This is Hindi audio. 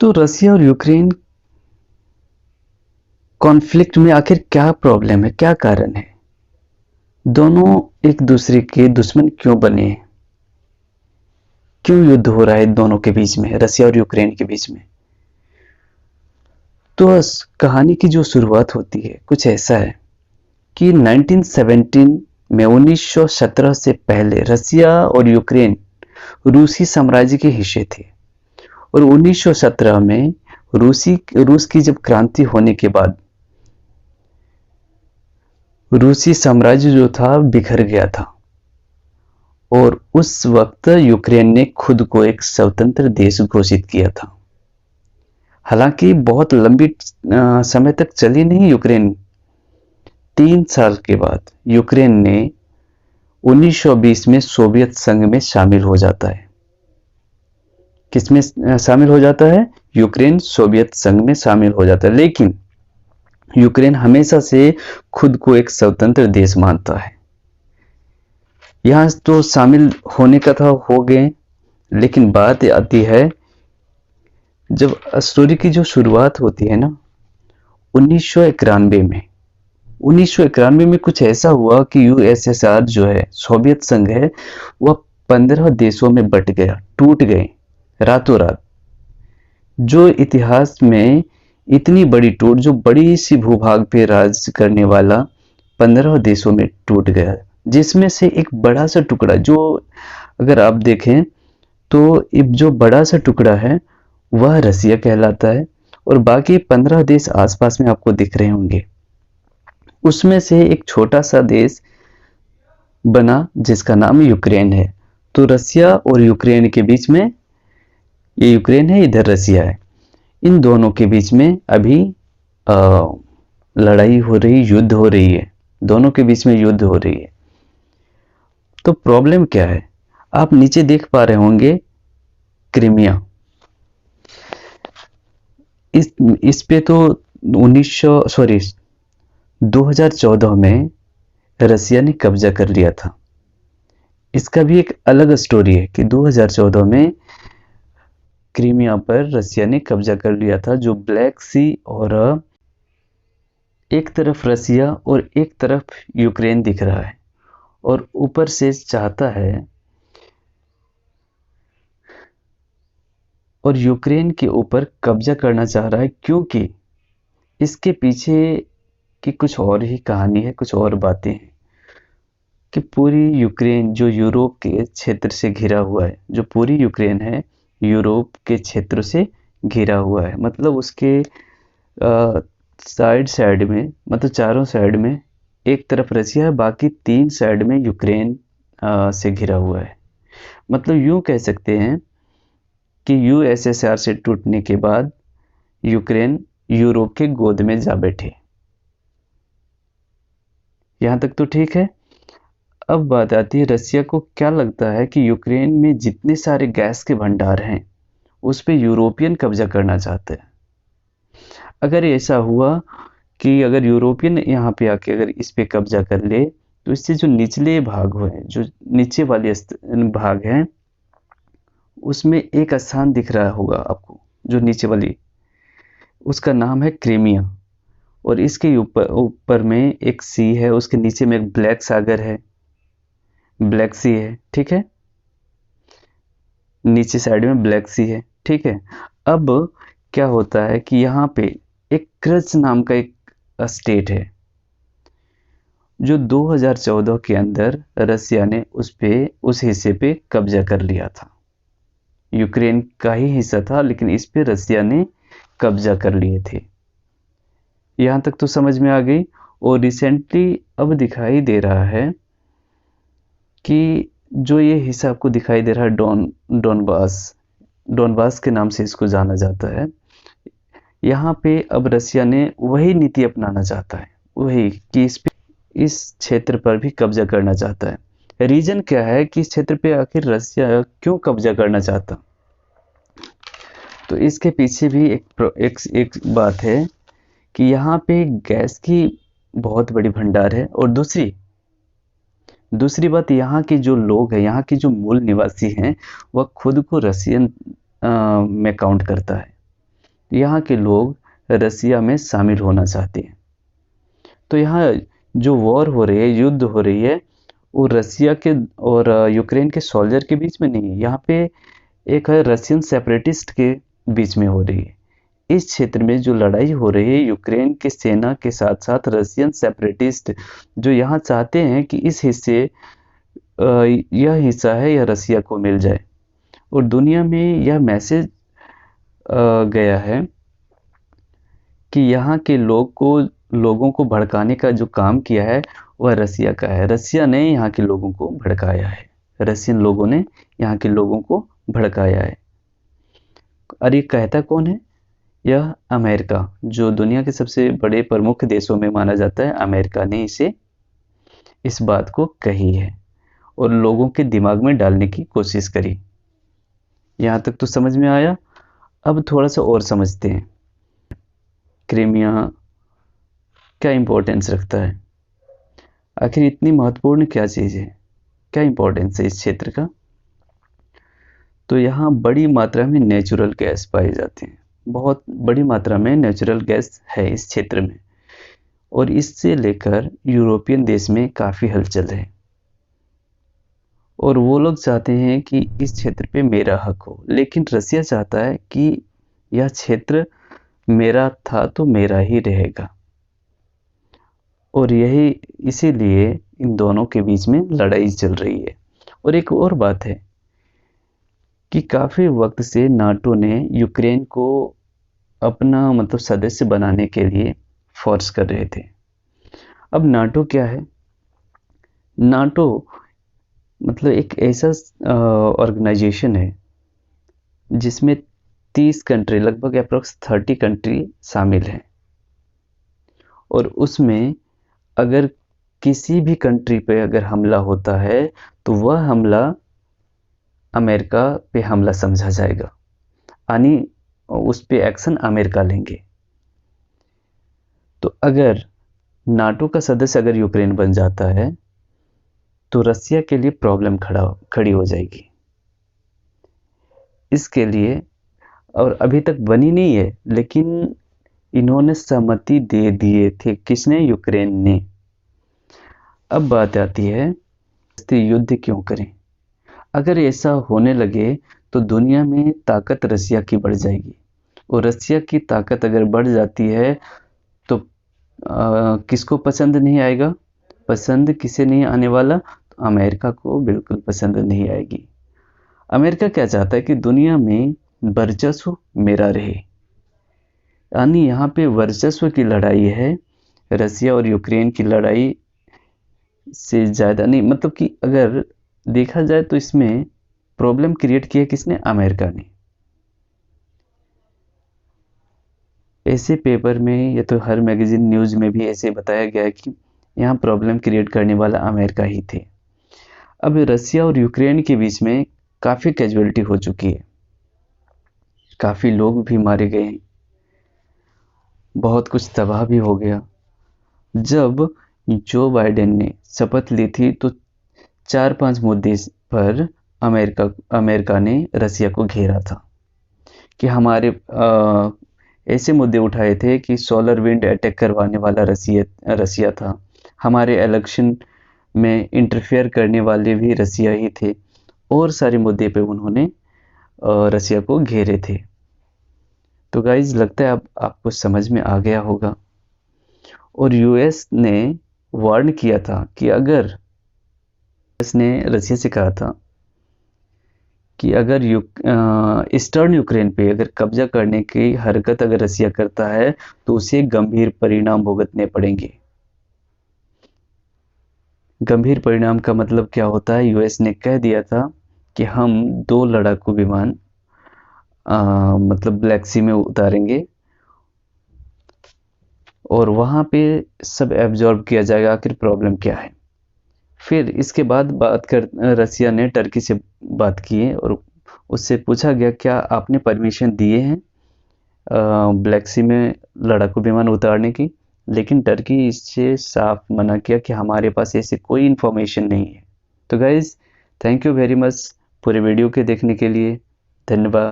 तो रसिया और यूक्रेन कॉन्फ्लिक्ट में आखिर क्या प्रॉब्लम है, क्या कारण है? दोनों एक दूसरे के दुश्मन क्यों बने हैं? क्यों युद्ध हो रहा है दोनों के बीच में, रसिया और यूक्रेन के बीच में? तो इस कहानी की जो शुरुआत होती है कुछ ऐसा है कि 1917 में 1917 से पहले रसिया और यूक्रेन रूसी साम्राज्य के हिस्से थे। और 1917 में रूस की जब क्रांति होने के बाद रूसी साम्राज्य जो था बिखर गया था। और उस वक्त यूक्रेन ने खुद को एक स्वतंत्र देश घोषित किया था। हालांकि बहुत लंबी समय तक चली नहीं यूक्रेन। 3 साल के बाद यूक्रेन ने 1920 में सोवियत संघ में शामिल हो जाता है। किसमें शामिल हो जाता है? यूक्रेन सोवियत संघ में शामिल हो जाता है। लेकिन यूक्रेन हमेशा से खुद को एक स्वतंत्र देश मानता है। यहाँ तो शामिल होने का था, हो गए। लेकिन बात आती है जब स्टोरी की जो शुरुआत होती है ना 1991 में 1991 में कुछ ऐसा हुआ कि यूएसएसआर जो है, सोवियत संघ है, वह 15 देशों में बट गया, टूट गए रातों रात। जो इतिहास में इतनी बड़ी टूट, जो बड़ी सी भूभाग पे राज करने वाला 15 देशों में टूट गया, जिसमें से एक बड़ा सा टुकड़ा, जो अगर आप देखें तो जो बड़ा सा टुकड़ा है वह रसिया कहलाता है। और बाकी 15 देश आसपास में आपको दिख रहे होंगे। उसमें से एक छोटा सा देश बना जिसका नाम यूक्रेन है। तो रसिया और यूक्रेन के बीच में, ये यूक्रेन है, इधर रसिया है, इन दोनों के बीच में अभी आ, लड़ाई हो रही, युद्ध हो रही है। दोनों के बीच में युद्ध हो रही है। तो प्रॉब्लम क्या है? आप नीचे देख पा रहे होंगे क्रीमिया। इस पे तो 2014 में रसिया ने कब्जा कर लिया था। इसका भी एक अलग स्टोरी है कि 2014 में क्रीमिया पर रसिया ने कब्जा कर लिया था, जो ब्लैक सी, और एक तरफ रसिया और एक तरफ यूक्रेन दिख रहा है। और ऊपर से चाहता है, और यूक्रेन के ऊपर कब्जा करना चाह रहा है, क्योंकि इसके पीछे की कुछ और ही कहानी है, कुछ और बातें हैं कि पूरी यूक्रेन जो यूरोप के क्षेत्र से घिरा हुआ है, जो पूरी यूक्रेन है यूरोप के क्षेत्र से घिरा हुआ है। मतलब उसके साइड साइड में, मतलब चारों साइड में, एक तरफ रसिया है, बाकी 3 साइड में यूक्रेन से घिरा हुआ है। मतलब यूं कह सकते हैं कि यूएसएसआर से टूटने के बाद यूक्रेन यूरोप के गोद में जा बैठे। यहां तक तो ठीक है। अब बात आती है, रसिया को क्या लगता है कि यूक्रेन में जितने सारे गैस के भंडार हैं उस पे यूरोपियन कब्जा करना चाहते हैं। अगर ऐसा हुआ कि अगर यूरोपियन यहाँ पे आके अगर इस पे कब्जा कर ले, तो इससे जो निचले भाग हुए, जो नीचे वाले भाग हैं, उसमें एक स्थान दिख रहा होगा आपको, जो नीचे वाली, उसका नाम है क्रीमिया। और इसके ऊपर ऊपर में एक सी है, उसके नीचे में एक ब्लैक सागर है, ब्लैक सी है, ठीक है। नीचे साइड में ब्लैक सी है, ठीक है। अब क्या होता है कि यहाँ पे एक क्रच नाम का एक स्टेट है, जो 2014 के अंदर रसिया ने उस हिस्से पे कब्जा कर लिया था। यूक्रेन का ही हिस्सा था, लेकिन इस पे रसिया ने कब्जा कर लिए थे। यहाँ तक तो समझ में आ गई। और रिसेंटली अब दिखाई दे रहा है कि जो ये हिस्सा आपको दिखाई दे रहा है, डोनबास, डोनबास के नाम से इसको जाना जाता है। यहाँ पे अब रसिया ने वही नीति अपनाना चाहता है, वही कि इस क्षेत्र पर भी कब्जा करना चाहता है। रीजन क्या है कि इस क्षेत्र पे आखिर रसिया क्यों कब्जा करना चाहता? तो इसके पीछे भी एक बात है कि यहाँ पे गैस की बहुत बड़ी भंडार है। और दूसरी बात, यहाँ के जो लोग हैं, यहाँ के जो मूल निवासी हैं, वह खुद को रसियन में काउंट करता है। यहाँ के लोग रसिया में शामिल होना चाहते हैं। तो यहाँ जो वॉर हो रही है, युद्ध हो रही है, वो रसिया के और यूक्रेन के सोल्जर के बीच में नहीं है। यहाँ पे एक है रशियन सेपरेटिस्ट के बीच में हो रही है। इस क्षेत्र में जो लड़ाई हो रही है यूक्रेन के सेना के साथ साथ रशियन सेपरेटिस्ट जो यहाँ चाहते हैं कि इस हिस्से यह हिस्सा है यह रसिया को मिल जाए। और दुनिया में यह मैसेज गया है कि यहाँ के लोगों को भड़काने का जो काम किया है वह रसिया का है। रसिया ने यहाँ के लोगों को भड़काया है, रशियन लोगों ने यहाँ के लोगों को भड़काया है। और ये कहता कौन है? यह अमेरिका, जो दुनिया के सबसे बड़े प्रमुख देशों में माना जाता है, अमेरिका ने इस बात को कही है और लोगों के दिमाग में डालने की कोशिश करी। यहाँ तक तो समझ में आया। अब थोड़ा सा और समझते हैं, क्रीमिया क्या इंपॉर्टेंस रखता है, आखिर इतनी महत्वपूर्ण क्या चीज़ है, क्या इंपॉर्टेंस है इस क्षेत्र का। तो यहाँ बड़ी मात्रा में नेचुरल गैस पाए जाते हैं, बहुत बड़ी मात्रा में नेचुरल गैस है इस क्षेत्र में, और इससे लेकर यूरोपियन देश में काफ़ी हलचल है और वो लोग चाहते हैं कि इस क्षेत्र पे मेरा हक हो। लेकिन रसिया चाहता है कि यह क्षेत्र मेरा था तो मेरा ही रहेगा, और यही इसीलिए इन दोनों के बीच में लड़ाई चल रही है। और एक और बात है कि काफ़ी वक्त से नाटो ने यूक्रेन को अपना मतलब सदस्य बनाने के लिए फोर्स कर रहे थे। अब नाटो क्या है? नाटो मतलब एक ऐसा ऑर्गेनाइजेशन है जिसमें 30 कंट्री, लगभग अप्रोक्स 30 कंट्री शामिल हैं, और उसमें अगर किसी भी कंट्री पे अगर हमला होता है तो वह हमला अमेरिका पे हमला समझा जाएगा, यानी उस पे एक्शन अमेरिका लेंगे। तो अगर नाटो का सदस्य अगर यूक्रेन बन जाता है तो रसिया के लिए प्रॉब्लम खड़ी हो जाएगी। इसके लिए, और अभी तक बनी नहीं है, लेकिन इन्होंने सहमति दे दिए थे। किसने? यूक्रेन ने। अब बात आती है युद्ध क्यों करें? अगर ऐसा होने लगे तो दुनिया में ताकत रसिया की बढ़ जाएगी, और रसिया की ताकत अगर बढ़ जाती है तो किसको पसंद नहीं आएगा? पसंद किसे नहीं आने वाला? तो अमेरिका को बिल्कुल पसंद नहीं आएगी। अमेरिका क्या चाहता है कि दुनिया में वर्चस्व मेरा रहे, यानी यहाँ पे वर्चस्व की लड़ाई है। रसिया और यूक्रेन की लड़ाई से ज़्यादा नहीं, मतलब कि अगर देखा जाए तो इसमें प्रॉब्लम क्रिएट किया किसने? अमेरिका ने। ऐसे पेपर में या तो हर मैगजीन न्यूज़ में भी ऐसे बताया गया है कि यहाँ प्रॉब्लम क्रिएट करने वाला अमेरिका ही थे। अब रसिया और यूक्रेन के बीच में काफ़ी कैजुअलिटी हो चुकी है, काफ़ी लोग भी मारे गए हैं, बहुत कुछ तबाह भी हो गया। जब जो बाइडेन ने शपथ ली थी तो 4-5 मुद्दे पर अमेरिका ने रसिया को घेरा था कि हमारे ऐसे मुद्दे उठाए थे कि सोलर विंड अटैक करवाने वाला रसिया था, हमारे इलेक्शन में इंटरफेयर करने वाले भी रसिया ही थे, और सारे मुद्दे पे उन्होंने रसिया को घेरे थे। तो गाइज लगता है अब आपको समझ में आ गया होगा। और यूएस ने वार्न किया था कि अगर उसने रसिया से कहा था कि अगर ईस्टर्न यूक्रेन पे अगर कब्जा करने की हरकत अगर रसिया करता है तो उसे गंभीर परिणाम भुगतने पड़ेंगे। गंभीर परिणाम का मतलब क्या होता है? यूएस ने कह दिया था कि हम 2 लड़ाकू विमान मतलब ब्लैक सी में उतारेंगे और वहाँ पे सब एब्जॉर्ब किया जाएगा, आखिर प्रॉब्लम क्या है। फिर इसके बाद रसिया ने टर्की से बात की और उससे पूछा गया क्या आपने परमिशन दिए हैं ब्लैक सी में लड़ाकू विमान उतारने की, लेकिन टर्की इससे साफ मना किया कि हमारे पास ऐसे कोई इन्फॉर्मेशन नहीं है। तो guys thank you very much पूरे वीडियो के देखने के लिए, धन्यवाद।